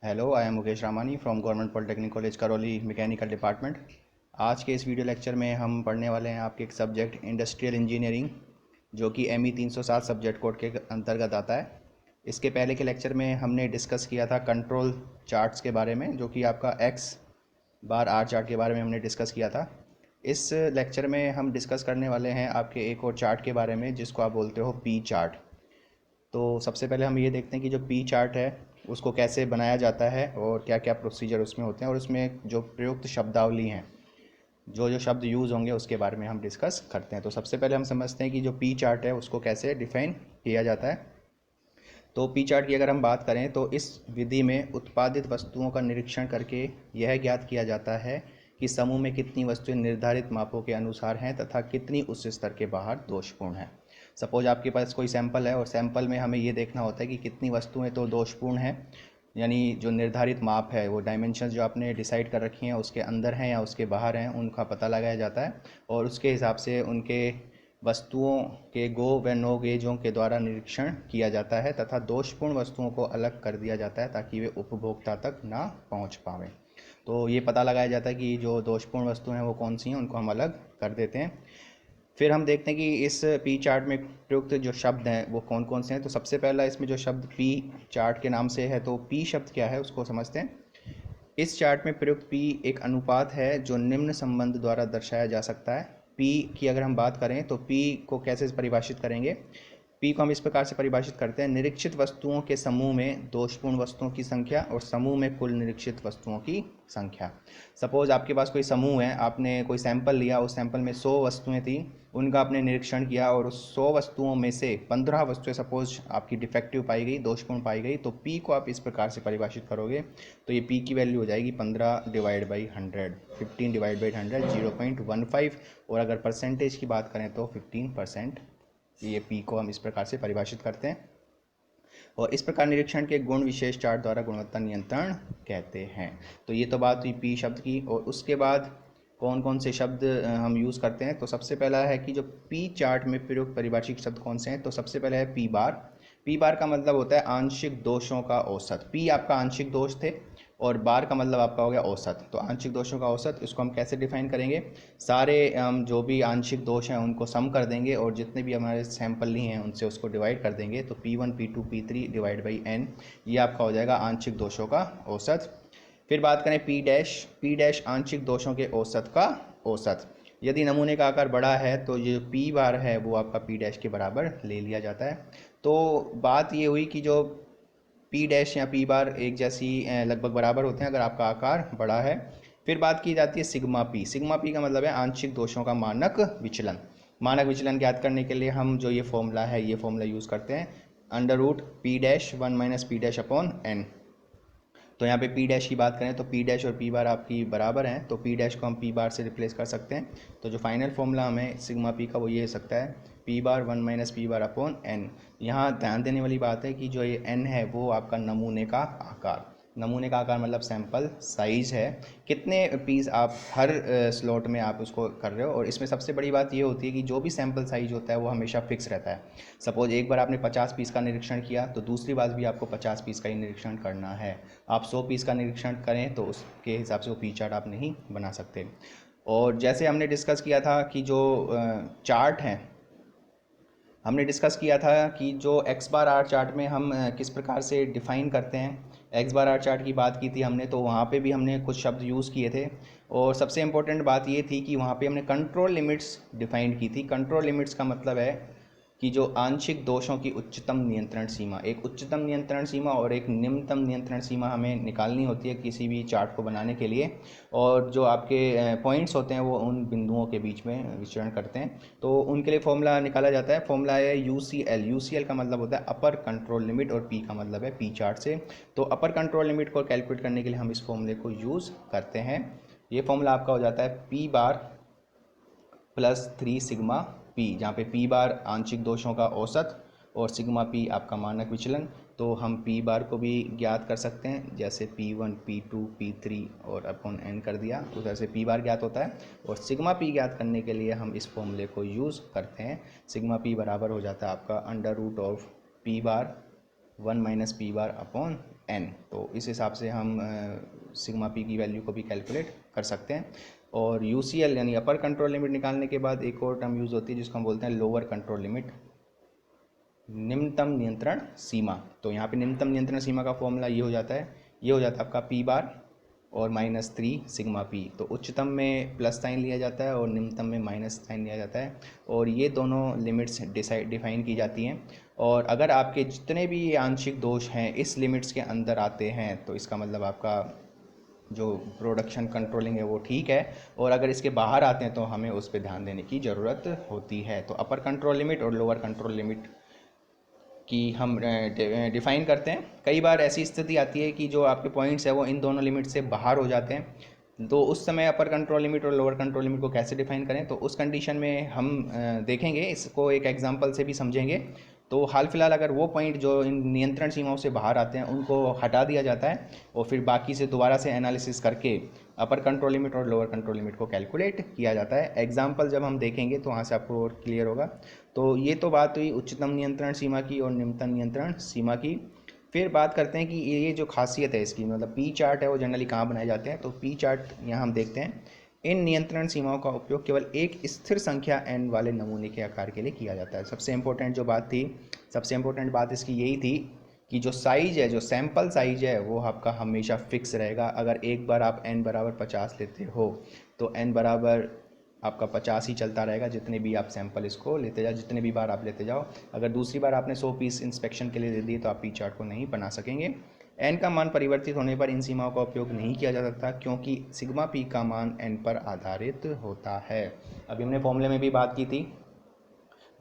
Hello, I am Mukesh Ramani from government polytechnic college Karauli mechanical department. आज के इस वीडियो लेक्चर में हम पढ़ने वाले हैं आपके एक सब्जेक्ट इंडस्ट्रियल इंजीनियरिंग, जो कि ME 307 सब्जेक्ट कोड के अंतर्गत आता है। इसके पहले के लेक्चर में हमने डिस्कस किया था कंट्रोल चार्ट्स के बारे में, जो कि आपका X/R चार्ट के बारे में हमने डिस्कस किया था। इस लेक्चर में हम डिस्कस करने वाले हैं आपके एक और चार्ट के बारे में, जिसको आप बोलते हो P चार्ट। तो सबसे पहले हम ये देखते हैं कि जो P चार्ट है उसको कैसे बनाया जाता है और क्या क्या प्रोसीजर उसमें होते हैं, और उसमें जो प्रयुक्त शब्दावली हैं, जो जो शब्द यूज़ होंगे उसके बारे में हम डिस्कस करते हैं। तो सबसे पहले हम समझते हैं कि जो P चार्ट है उसको कैसे डिफाइन किया जाता है। तो P चार्ट की अगर हम बात करें तो इस विधि में उत्पादित वस्तुओं का निरीक्षण करके यह ज्ञात किया जाता है कि समूह में कितनी वस्तुएं निर्धारित मापों के अनुसार हैं तथा कितनी उस स्तर के बाहर दोषपूर्ण हैं। सपोज आपके पास कोई सैंपल है और सैंपल में हमें ये देखना होता है कि कितनी वस्तुएं तो दोषपूर्ण हैं, यानी जो निर्धारित माप है, वो डायमेंशंस जो आपने डिसाइड कर रखी हैं उसके अंदर हैं या उसके बाहर हैं, उनका पता लगाया जाता है और उसके हिसाब से उनके वस्तुओं के गो व नो गेजों के द्वारा निरीक्षण किया जाता है तथा दोषपूर्ण वस्तुओं को अलग कर दिया जाता है ताकि वे उपभोक्ता तक ना पहुंच पावें। तो ये पता लगाया जाता है कि जो दोषपूर्ण वस्तुएं हैं वो कौन सी हैं, उनको हम अलग कर देते हैं। फिर हम देखते हैं कि इस P चार्ट में प्रयुक्त जो शब्द हैं वो कौन कौन से हैं। तो सबसे पहला इसमें जो शब्द P चार्ट के नाम से है, तो P शब्द क्या है उसको समझते हैं। इस चार्ट में प्रयुक्त P एक अनुपात है जो निम्न संबंध द्वारा दर्शाया जा सकता है। P की अगर हम बात करें तो P को कैसे परिभाषित करेंगे। P को हम इस प्रकार से परिभाषित करते हैं: निरीक्षित वस्तुओं के समूह में दोषपूर्ण वस्तुओं की संख्या और समूह में कुल निरीक्षित वस्तुओं की संख्या। सपोज आपके पास कोई समूह है, आपने कोई सैंपल लिया, उस सैंपल में 100 वस्तुएं थी, उनका आपने निरीक्षण किया और उस 100 वस्तुओं में से 15 वस्तुएं सपोज आपकी डिफेक्टिव पाई गई, दोषपूर्ण पाई गई, तो P को आप इस प्रकार से परिभाषित करोगे तो ये P की वैल्यू हो जाएगी 15/100, 15/100 0.15, और अगर परसेंटेज की बात करें तो 15%। ये P को हम इस प्रकार से परिभाषित करते हैं और इस प्रकार निरीक्षण के गुण विशेष चार्ट द्वारा गुणवत्ता नियंत्रण कहते हैं। तो ये तो बात हुई P शब्द की। और उसके बाद कौन कौन से शब्द हम यूज़ करते हैं। तो सबसे पहला है कि जो P चार्ट में प्रयुक्त परिभाषित शब्द कौन से हैं। तो सबसे पहले है P बार। P बार का मतलब होता है आंशिक दोषों का औसत। P आपका आंशिक दोष थे और बार का मतलब आपका हो गया औसत। तो आंशिक दोषों का औसत, इसको हम कैसे डिफाइन करेंगे। सारे जो भी आंशिक दोष हैं उनको सम कर देंगे और जितने भी हमारे सैंपल लिए हैं उनसे उसको डिवाइड कर देंगे। तो P1 P2 P3 divide by n, ये आपका हो जाएगा आंशिक दोषों का औसत। फिर बात करें P डैश आंशिक दोषों के औसत का औसत। यदि नमूने का आकार बड़ा है तो ये P बार है वो आपका P डैश के बराबर ले लिया जाता है। तो बात ये हुई कि जो P डैश या P बार एक जैसी लगभग बराबर होते हैं अगर आपका आकार बड़ा है। फिर बात की जाती है सिग्मा P। सिग्मा P का मतलब है आंशिक दोषों का मानक विचलन। मानक विचलन ज्ञात करने के लिए हम जो ये फॉर्मूला है, ये फॉर्मूला यूज़ करते हैं, √P-1 - P' अपॉन n। तो यहाँ पे P डैश की बात करें तो P डैश और P बार आपकी बराबर हैं, तो P डैश को हम P बार से रिप्लेस कर सकते हैं। तो जो फाइनल फॉर्मूला हमें सिग्मा P का वो ये हो सकता है P1 - P अपॉन n। यहाँ ध्यान देने वाली बात है कि जो ये n है वो आपका नमूने का आकार, नमूने का आकार मतलब सैंपल साइज है, कितने पीस आप हर स्लॉट में आप उसको कर रहे हो। और इसमें सबसे बड़ी बात ये होती है कि जो भी सैंपल साइज होता है वो हमेशा फिक्स रहता है। सपोज एक बार आपने 50 पीस का निरीक्षण किया तो दूसरी बार भी आपको 50 पीस का ही निरीक्षण करना है। आप 100 पीस का निरीक्षण करें तो उसके हिसाब से वो P चार्ट आप नहीं बना सकते। और जैसे हमने डिस्कस किया था कि जो चार्ट हैं, हमने डिस्कस किया था कि जो X/R चार्ट में हम किस प्रकार से डिफ़ाइन करते हैं। X/R चार्ट की बात की थी हमने, तो वहाँ पे भी हमने कुछ शब्द यूज़ किए थे और सबसे इम्पोर्टेंट बात ये थी कि वहाँ पे हमने कंट्रोल लिमिट्स डिफ़ाइन की थी। कंट्रोल लिमिट्स का मतलब है कि जो आंशिक दोषों की उच्चतम नियंत्रण सीमा, एक उच्चतम नियंत्रण सीमा और एक निम्नतम नियंत्रण सीमा हमें निकालनी होती है किसी भी चार्ट को बनाने के लिए। और जो आपके पॉइंट्स होते हैं वो उन बिंदुओं के बीच में विचरण करते हैं, तो उनके लिए फॉर्मूला निकाला जाता है। फॉर्मूला है UCL। UCL का मतलब होता है अपर कंट्रोल लिमिट और P का मतलब है P चार्ट से। तो अपर कंट्रोल लिमिट को कैलकुलेट करने के लिए हम इस फॉर्मूले को यूज़ करते हैं। ये फॉर्मूला आपका हो जाता है P बार प्लस 3 सिग्मा P, जहाँ पे P बार आंशिक दोषों का औसत और सिग्मा P आपका मानक विचलन। तो हम P बार को भी ज्ञात कर सकते हैं, जैसे P1 P2 P3 और अपॉन n कर दिया, उधर से P बार ज्ञात होता है। और सिग्मा P ज्ञात करने के लिए हम इस फॉर्मूले को यूज़ करते हैं। सिग्मा P बराबर हो जाता है आपका √P बार 1 - P बार अपॉन n। तो इस हिसाब से हम सिग्मा पी की वैल्यू को भी कैलकुलेट कर सकते हैं। और UCL यानी अपर कंट्रोल लिमिट निकालने के बाद एक और टर्म यूज़ होती है जिसको हम बोलते हैं लोअर कंट्रोल लिमिट, निम्नतम नियंत्रण सीमा। तो यहाँ पे निम्नतम नियंत्रण सीमा का फॉर्मूला ये हो जाता है, ये हो जाता है आपका P बार और -3 सिग्मा पी। तो उच्चतम में प्लस साइन लिया जाता है और निम्नतम में माइनस साइन लिया जाता है, और ये दोनों लिमिट्स डिफाइन की जाती हैं। और अगर आपके जितने भी आंशिक दोष हैं इस लिमिट्स के अंदर आते हैं तो इसका मतलब आपका जो प्रोडक्शन कंट्रोलिंग है वो ठीक है, और अगर इसके बाहर आते हैं तो हमें उस पर ध्यान देने की ज़रूरत होती है। तो अपर कंट्रोल लिमिट और लोअर कंट्रोल लिमिट कि हम डिफ़ाइन करते हैं। कई बार ऐसी स्थिति आती है कि जो आपके पॉइंट्स है वो इन दोनों लिमिट से बाहर हो जाते हैं, तो उस समय अपर कंट्रोल लिमिट और लोअर कंट्रोल लिमिट को कैसे डिफ़ाइन करें, तो उस कंडीशन में हम देखेंगे, इसको एक एग्जांपल से भी समझेंगे। तो हाल फिलहाल अगर वो पॉइंट जो इन नियंत्रण सीमाओं से बाहर आते हैं उनको हटा दिया जाता है और फिर बाकी से दोबारा से एनालिसिस करके अपर कंट्रोल लिमिट और लोअर कंट्रोल लिमिट को कैलकुलेट किया जाता है। एग्जाम्पल जब हम देखेंगे तो वहाँ से आपको और क्लियर होगा। तो ये तो बात हुई उच्चतम नियंत्रण सीमा की और निम्नतम नियंत्रण सीमा की। फिर बात करते हैं कि ये जो खासियत है इसकी, मतलब पी चार्ट है वो जनरली कहाँ बनाए जाते हैं। तो पी चार्ट यहाँ हम देखते हैं, इन नियंत्रण सीमाओं का उपयोग केवल एक स्थिर संख्या n वाले नमूने के आकार के लिए किया जाता है। सबसे इम्पोर्टेंट जो बात थी, सबसे इम्पोर्टेंट बात इसकी यही थी कि जो साइज़ है, जो सैंपल साइज़ है वो आपका हमेशा फिक्स रहेगा। अगर एक बार आप n बराबर 50 लेते हो तो n बराबर आपका 50 ही चलता रहेगा, जितने भी आप सैंपल इसको लेते जाओ, जितने भी बार आप लेते जाओ। अगर दूसरी बार आपने 100 पीस इंस्पेक्शन के लिए दे दिए तो आप पी चार्ट को नहीं बना सकेंगे। n का मान परिवर्तित होने पर इन सीमाओं का उपयोग नहीं किया जा सकता क्योंकि सिग्मा पी का मान n पर आधारित होता है। अभी हमने फॉर्मूले में भी बात की थी,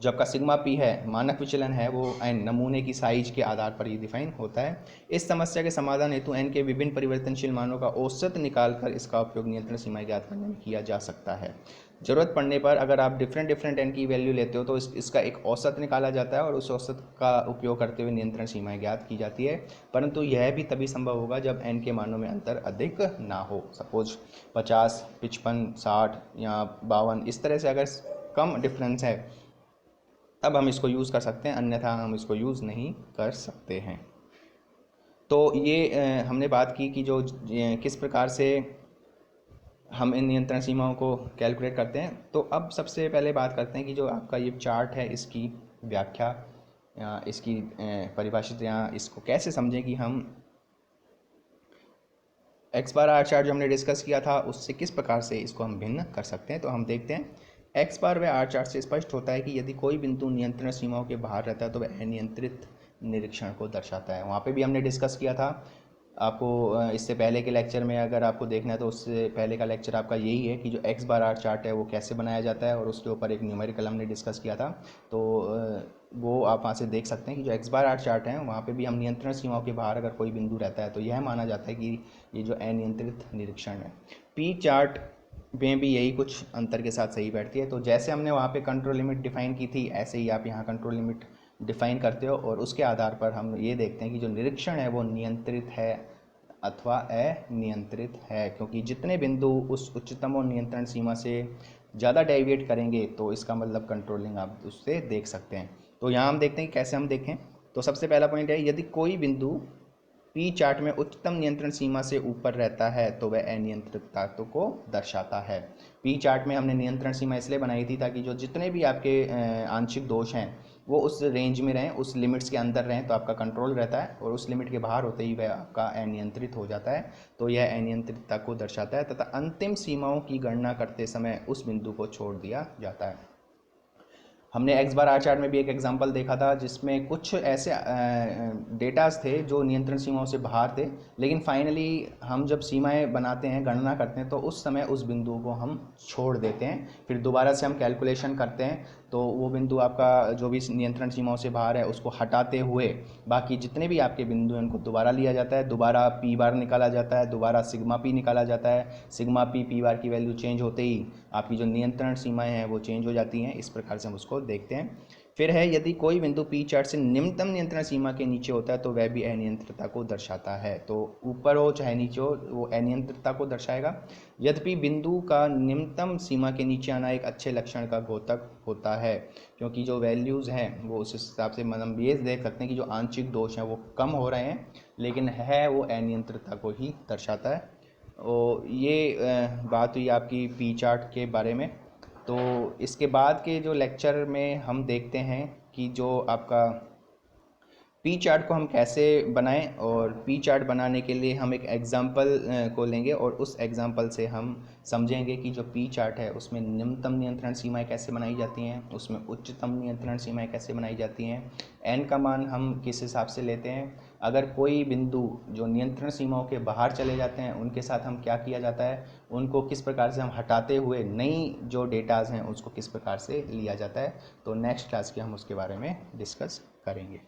जो आपका सिग्मा पी है, मानक विचलन है, वो n नमूने की साइज के आधार पर ही डिफाइन होता है। इस समस्या के समाधान हेतु n के विभिन्न परिवर्तनशील मानों का औसत निकालकर इसका उपयोग नियंत्रण सीमाएं ज्ञात करने में किया जा सकता है। ज़रूरत पड़ने पर अगर आप डिफरेंट n की वैल्यू लेते हो तो इसका एक औसत निकाला जाता है और उस औसत का उपयोग करते हुए नियंत्रण सीमाएं ज्ञात की जाती है। परंतु यह भी तभी संभव होगा जब n के मानों में अंतर अधिक ना हो। सपोज 50, 55, 60 या 52 इस तरह से अगर कम डिफरेंस है तब हम इसको यूज़ कर सकते हैं, अन्यथा हम इसको यूज़ नहीं कर सकते हैं। तो ये हमने बात की कि जो किस प्रकार से हम इन नियंत्रण सीमाओं को कैलकुलेट करते हैं। तो अब सबसे पहले बात करते हैं कि जो आपका ये चार्ट है इसकी व्याख्या या इसकी परिभाषित या इसको कैसे समझें कि हम एक्स बार आर चार्ट जो हमने डिस्कस किया था उससे किस प्रकार से इसको हम भिन्न कर सकते हैं। तो हम देखते हैं, एक्स बार व आर चार्ट से स्पष्ट होता है कि यदि कोई बिंदु नियंत्रण सीमाओं के बाहर रहता है तो वह अनियंत्रित निरीक्षण को दर्शाता है। वहाँ पे भी हमने डिस्कस किया था। आपको इससे पहले के लेक्चर में अगर आपको देखना है तो उससे पहले का लेक्चर आपका यही है कि जो एक्स बार आर चार्ट है वो कैसे बनाया जाता है, और उसके ऊपर एक न्यूमेरिकल हमने डिस्कस किया था। तो वो आप वहाँ से देख सकते हैं कि जो एक्स बार आर चार्ट है वहाँ पे भी हम नियंत्रण सीमाओं के बाहर अगर कोई बिंदु रहता है तो यह माना जाता है कि ये जो अनियंत्रित निरीक्षण है। पी चार्ट में भी यही कुछ अंतर के साथ सही बैठती है। तो जैसे हमने वहाँ पे कंट्रोल लिमिट डिफाइन की थी ऐसे ही आप यहाँ कंट्रोल लिमिट डिफाइन करते हो, और उसके आधार पर हम ये देखते हैं कि जो निरीक्षण है वो नियंत्रित है अथवा अनियंत्रित है, क्योंकि जितने बिंदु उस उच्चतम और नियंत्रण सीमा से ज़्यादा डेविएट करेंगे तो इसका मतलब कंट्रोलिंग आप उससे देख सकते हैं। तो यहाँ हम देखते हैं कि कैसे हम देखें। तो सबसे पहला पॉइंट है, यदि कोई बिंदु पी चार्ट में उच्चतम नियंत्रण सीमा से ऊपर रहता है तो वह अनियंत्रितता को दर्शाता है। पी चार्ट में हमने नियंत्रण सीमा इसलिए बनाई थी ताकि जो जितने भी आपके आंशिक दोष हैं वो उस रेंज में रहें, उस लिमिट्स के अंदर रहें तो आपका कंट्रोल रहता है, और उस लिमिट के बाहर होते ही वह आपका अनियंत्रित हो जाता है। तो यह अनियंत्रितता को दर्शाता है तथा अंतिम सीमाओं की गणना करते समय उस बिंदु को छोड़ दिया जाता है। हमने एक्स बार आर चार्ट में भी एक एग्जांपल देखा था जिसमें कुछ ऐसे डेटास थे जो नियंत्रण सीमाओं से बाहर थे, लेकिन फाइनली हम जब सीमाएं बनाते हैं, गणना करते हैं, तो उस समय उस बिंदु को हम छोड़ देते हैं। फिर दोबारा से हम कैलकुलेशन करते हैं तो वो बिंदु आपका जो भी नियंत्रण सीमाओं से बाहर है उसको हटाते हुए बाकी जितने भी आपके बिंदु हैं उनको दोबारा लिया जाता है, दोबारा पी बार निकाला जाता है, दोबारा सिग्मा पी निकाला जाता है। सिग्मा पी पी बार की वैल्यू चेंज होते ही आपकी जो नियंत्रण सीमाएं हैं वो चेंज हो जाती हैं। इस प्रकार से हम उसको देखते हैं। फिर है यदि कोई बिंदु पी चार्ट से निम्नतम नियंत्रण सीमा के नीचे होता है तो वह भी अनियंत्रितता को दर्शाता है। तो ऊपर हो चाहे नीचे हो वो अनियंत्रितता को दर्शाएगा। यद्यपि बिंदु का निम्नतम सीमा के नीचे आना एक अच्छे लक्षण का द्योतक होता है, क्योंकि जो वैल्यूज़ हैं वो उस हिसाब से मतलब ये देख सकते हैं कि जो आंशिक दोष हैं वो कम हो रहे हैं, लेकिन है वो अनियंत्रितता को ही दर्शाता है। और ये बात हुई आपकी पी चार्ट के बारे में। तो इसके बाद के जो लेक्चर में हम देखते हैं कि जो आपका पी चार्ट को हम कैसे बनाएं, और पी चार्ट बनाने के लिए हम एक एग्जांपल को लेंगे और उस एग्जांपल से हम समझेंगे कि जो पी चार्ट है उसमें निम्नतम नियंत्रण सीमाएं कैसे बनाई जाती हैं, उसमें उच्चतम नियंत्रण सीमाएं कैसे बनाई जाती हैं, एन का मान हम किस हिसाब से लेते हैं, अगर कोई बिंदु जो नियंत्रण सीमाओं के बाहर चले जाते हैं उनके साथ हम क्या किया जाता है, उनको किस प्रकार से हम हटाते हुए नई जो डेटाज हैं उसको किस प्रकार से लिया जाता है। तो नेक्स्ट क्लास के हम उसके बारे में डिस्कस करेंगे।